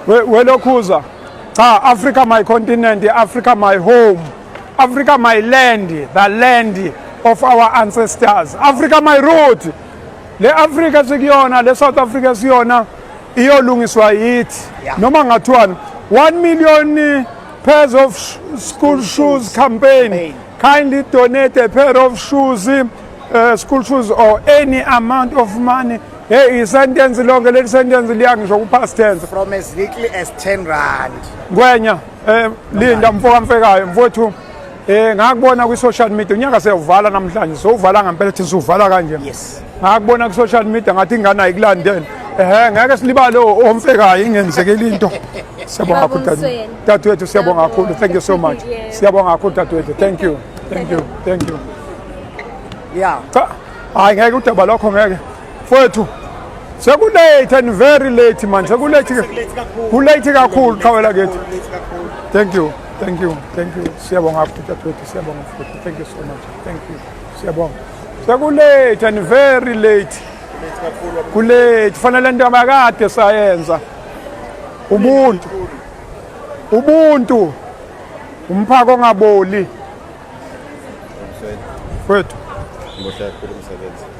welokhuza cha Africa my continent, Africa my home, Africa my land, the land of our ancestors, Africa my root. Le Africa sikuyona, le South Africa siyona iyolungiswa yithi noma ngathiwani 1 million pairs of school shoes campaign. Kindly donate a pair of shoes, school shoes or any amount of money. Hey, sentence lonke le sentence liyangisho ku past tense from as little as 10 rand. Ngwenya Linda mfoka mfekayo mfowethu ngakubona ku social media unyaka seyovala namhlanje sovala ngempela thi sizovala kanje. Yes. Ngakubona ku social media ngathi ingane ayikulandela. Ngeke silibale omfekayo ingenzekela into. Siyabonga kakhulu dadewethu, siyabonga kakhulu. Thank you so much. Siyabonga kakhulu dadewethu. Thank you. Yeah. Hayi ngeke udaba lokho ngeke. Mfowethu sekulate and very late man. Sekulate kakhulu qhawela kethu. Thank you. Siyabonga kakhulu dadewethu, siyabonga mfowethu. Thank you so much. Thank you. Siyabonga. Sekulate and very late. Kulate fanele into amakade sayenza. Ubuntu umphako ongaboli mfowethu.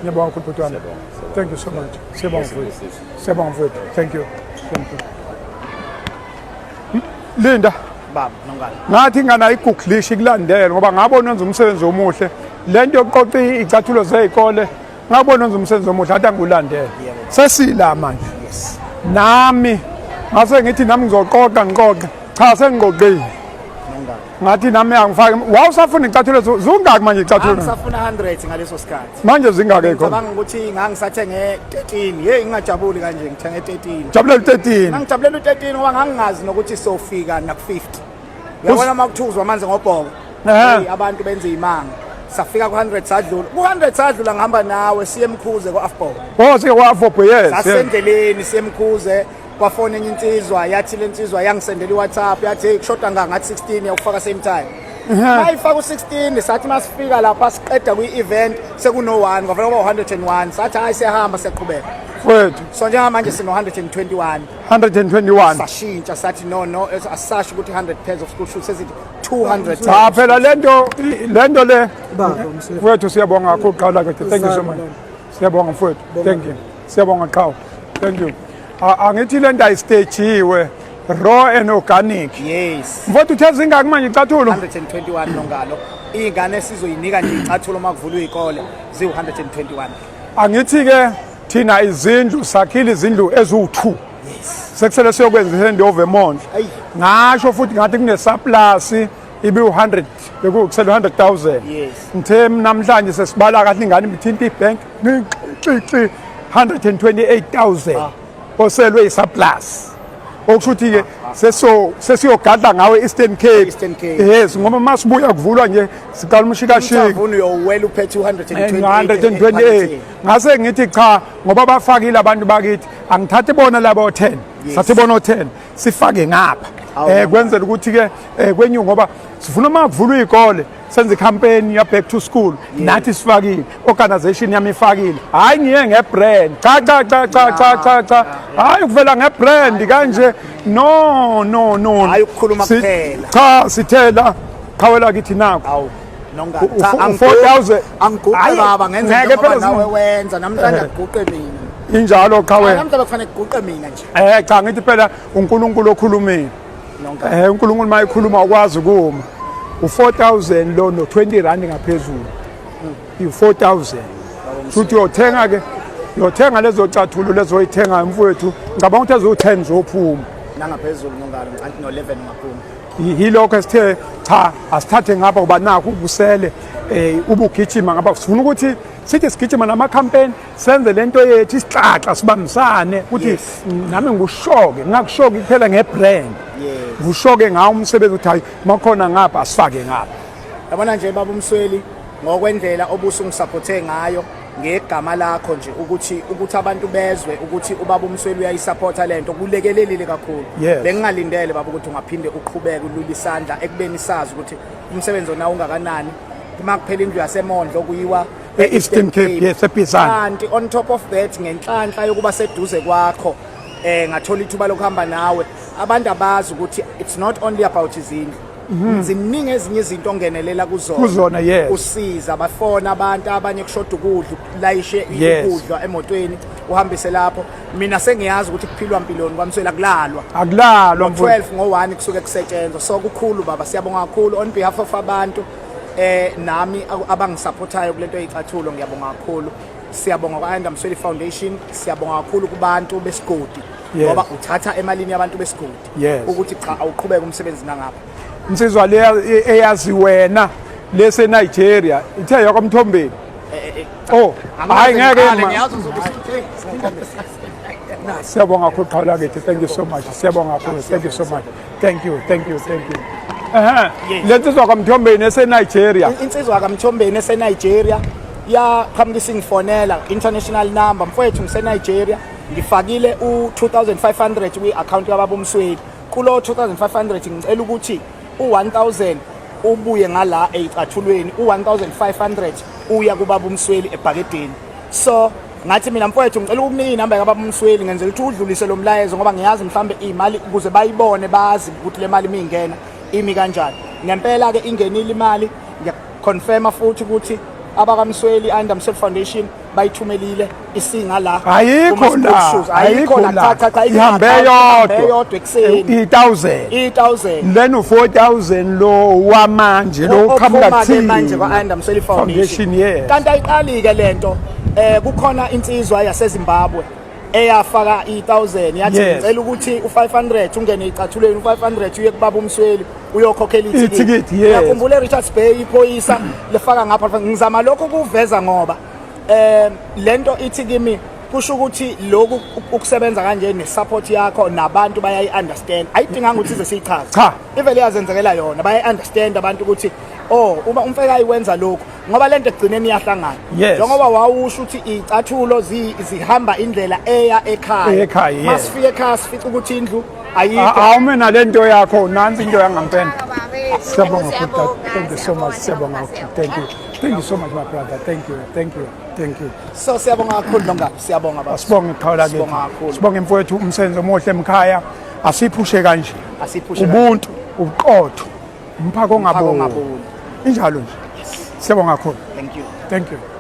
Ngiyabonga kakhulu butwana. Thank you so much. Siyabonga mfowethu. Thank you. Linda Baba nongani. Ngathi ngana iguglish ikulandela ngoba ngabona wenza umsebenzi omuhle. Lento yokuqoqa icathulo zezikole ngabona wenza umsebenzi omuhle athi angulandela. Sesila manje. Yes. Nami ngase ngithi nami ngizoqoqa cha sengiqoqile. Ngathi nami angifake wawusafuna icathulo zungaki manje icathulo? Ngisafuna 100 ngaleso sikhathi. Manje zingake khona? Ngicabanga ukuthi ngangisathe 13. Hey ngingajabuli kanje ngithenge 13. Jabulela 13. Ngijabulela u13 ngoba ngangingazi nokuthi sofika na 50. Uyabona makuthuzwa manje ngobhoko. Hey abantu benza imanga. Safika ku 100 sadlula. Ku 100 sadlula ngihamba nawe siye Mkhuze ko Afbok. Sike kwa Afbok yes. Sasendleleni siye Mkhuze. Kwafona enye insizwa yathi lensizwa yangisendela iWhatsApp yathi kushoda ngathi 16 yakufaka same time. Mayifaka u16 sathi masifika lapha siqeda kwi-event sekuno 1 kwavela kwa 101 sathi hayi siyahamba siyaqhubeka. Mfowethu So njengamanje sino 121. 121. Sashintsha sathi no asasho ukuthi 100 pairs of school shoes sezithi 200. Cha phela lento le mfowethu siyabonga kakhulu qala ke. Thank you so much. Siyabonga mfowethu. Thank you. Siyabonga qhawe. Thank you. Angithi lento ayistage raw and organic. Yes. Mfowethu uthe zingaki manje icathulo? 121 nongalo. Ingane esizoyinika nje icathulo makuvulwa izikole zi121. Angithi ke thina izindlu sakhile izindlu ezu2. Yes. Sekusele siyokwenza handover month. Ngasho futhi ngathi kune surplus ibe 100 bekukusela 100,000. Yes. Ngithe namhlanje sesibala kahle ingane bethinta ibank 128,000 oselwe isurplus. Okuthi ke sesiyogada ngawe Eastern Cape. Yes ngoba masibuya kuvulwa nje siqala umshikashika. Uvuno yowela uphethe 128. Ngase ngithi cha ngoba bafakile abantu bakithi angithathe bona labo 10. Sathi bona 10 sifake ngapha. Kwenzela ukuthi ke kwenyu ngoba sifuna makuvulwa izikole senze campaign ya back to school nathi sifakile organization yami ifakile hayi ngiye ngebrand cha hayi kuvela ngebrand kanje no hayi ukukhuluma kuphela cha sithela qhawela kithi nako awu nonga cha 4,000 angiguqe baba ngenze njengoba nawe wenza namhlanje akuguqe mina injalo qhawe namhlanje kufanele kuguqe mina nje cha ngithi phela uNkulunkulu okhulumile nonga uNkulunkulu mayikhuluma ukwazi kuma u4,000 lo no 20 rand ngaphezulu u4,000 futhi uyothenga lezo cathulo lezoyithenga mfowethu ngicabanga ukuthi ezo10 zophuma nangaphezulu ngongalo anti no 11 ngaphuma yilokho esithe cha asithathe ngapha kuba nakho ubusele ubugijima ngapha sifuna ukuthi sithi sigijima nama campaign senze lento yethu isixaxa sibambisane ukuthi nami ngushoke ngakushoke kuphela ngebrand ngushoke ngawo umsebenzi uthi hayi makhona ngapha asifake ngapha yabona nje baba Msweli ngokwendlela obusungisupporte ngayo ngegama lakho nje ukuthi abantu bezwe ukuthi ubaba Msweli uyayisupporta lento kulekelelile kakhulu bengingalindele baba ukuthi ungaphinde uqhubeke ulula isandla ekubeni sazi ukuthi umsebenzi onawo ungakanani kumakuphela indlu yasemondlo kuyiwa Eastern Cape yes ePizana kanti on top of that ngenhlanhla yokuba seduze kwakho ngathola ithuba lokuhamba nawe abantu abazi ukuthi it's not only about izindlu ziningi ezinye izinto ongenelela kuzona yes usiza abafona abantu abanye kushoda ukudla layishe ukudla emotweni uhambise lapho mina sengiyazi ukuthi kuphilwa impilweni kwaMsweli akulalwa 12 ngo1 kusuke kusetshenzwa so kukhulu baba siyabonga kakhulu on behalf of abantu nami abangisupportayo kulento eyicathulo ngiyabonga kakhulu siyabonga kwaYanda Msweli Foundation siyabonga kakhulu kubantu besigodi ngoba uthatha emalini yabantu besigodi ukuthi cha awuqhubeka umsebenzi nangapha insizwa le eyazi wena lese Nigeria ithe yakwamthombeni hayi ngeke siyabonga kakhulu qhala kithi thank you so much siyabonga kakhulu thank you so much thank you lensizwa kwamthombeni ese Nigeria insizwa kwamthombeni ese Nigeria yaqhamukisa ingifonela international number mfowethu ngise Nigeria ngifakile u2500 kwi-account yababa Msweli kulo 2500 ngicela ukuthi u1000 ubuye ngala eyicathulweni u1500 uya kubaba Msweli ebhakedeni so ngathi mina mfowethu ngicela ukukunika inamba yakababa Msweli ngenzela ukuthi udlulise lo mlayezo ngoba ngiyazi mhlambe imali ukuze bayibone bazi ukuthi le mali mingena imi kanjani ngempela ke ingenile imali ngiyaconfirma futhi ukuthi abakamsweli uAyanda Msweli Foundation bayithumelile isinga la ayikho la cha ihambe yodwa ekseni 1000 then u4000 lo wamanje lo qhamuka manje kwaAyanda Msweli Foundation kanti ayiqali ke lento kukhona insizwa yaseZimbabwe eyafaka 1000 yathi ngicela ukuthi u500 ungene icathulweni u500 uye kubaba Msweli uyokhokhela ithikithi ngiyakhumbula Richards Bay iphoyisa lefaka ngapha ngizama lokho kuveza ngoba lento ithi kimi kusho ukuthi lokhu ukusebenza kanje nesupport yakho nabantu bayayi-understand ayidinga ukuthi ize siyichaze cha ivele yazenzekela yona bayayi-understand abantu ukuthi uma umfekayi wenza lokho ngoba lento egcineni iyahlangana njengoba wawusho ukuthi icathulo zihamba indlela eya ekhaya masifike ekhaya sifica ukuthi indlu ayikho awumena lento yakho nansi into yangampela siyabonga futhi thank you so much siyabonga thank you so much my brother thank you so siyabonga kakhulu longabi siyabonga baba sibonge iqhawe lakhe sibonge mfowethu umsebenzi omuhle emkhaya asiphushe kanje ubuntu uqotho umphako ongaboni injalo nje siyabonga kakhulu thank you